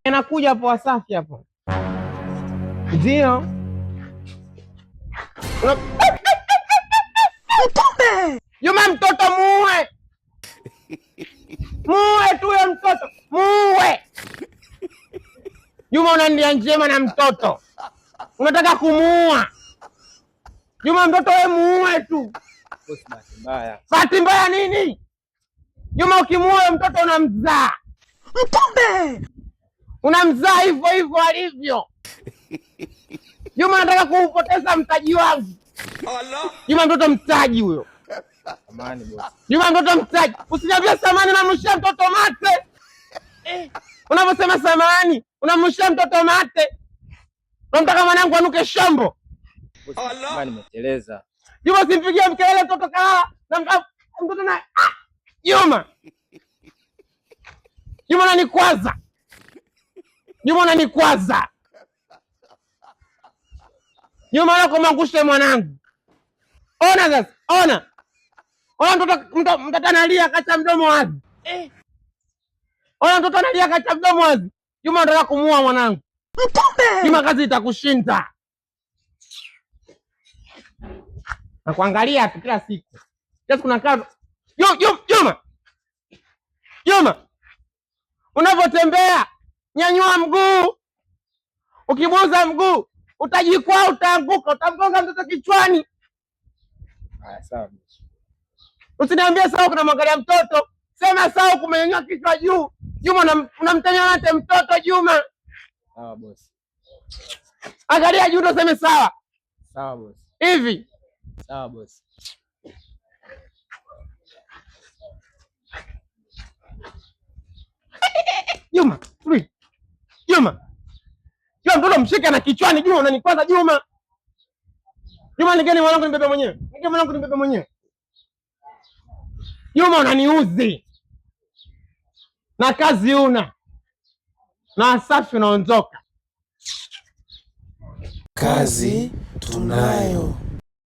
Anakuja hapo Wasafi hapo. Ndio. Mtumbe! Juma, mtoto muue. Muue tu huyo mtoto. Muue. Juma, una nia njema na mtoto. Unataka kumuua. Juma, mtoto wewe muue tu. Bahati mbaya. Bahati mbaya nini? Juma, ukimuua mtoto unamzaa. Mtumbe! Unamzaa hivyo hivyo alivyo. Juma, nataka kuupoteza mtaji wangu. Juma, mtoto mtaji huyo. Samahani boss. Juma, mtoto mtaji. Usiniambie samahani, unamrushia mtoto mate. Unaposema samahani, unamrushia mtoto mate. Unamtaka mwanangu anuke shombo. Allah, nimeteleza. Juma, simpigie mkelele mtoto kalala. Na mtoto na Juma. Juma, unanikwaza. Juma, unanikwaza. Juma, lako mangushe mwanangu. Ona sasa, ona. Ona mtoto analia kacha mdomo wazi. Ona mtoto analia kacha mdomo wazi. Juma, unataka kumuua mwanangu. Mtumbe! Juma, kazi itakushinda. Na kuangalia tu kila siku. Sasa kuna kazi. Juma. Juma. Unapotembea, nyanyua mguu. Ukibuza mguu, utajikwaa, utaanguka, utamgonga mtoto kichwani. Haya, sawa. Usiniambie sawa kuna mwangalia mtoto. Sema sawa kumenyanyua kichwa juu. Juma, unamtania nate mtoto Juma. Sawa boss. Angalia juu ndo sema sawa. Sawa boss. Hivi. Sawa boss. Juma, free. Juma. Juma, mtoto mshike na kichwani Juma, unanikwaza Juma. Juma, nigeni mwanangu nibebe mwenyewe. Nigeni mwanangu nibebe mwenyewe. Juma, unaniuzi. Na kazi una. Na Wasafi unaondoka. Kazi tunayo.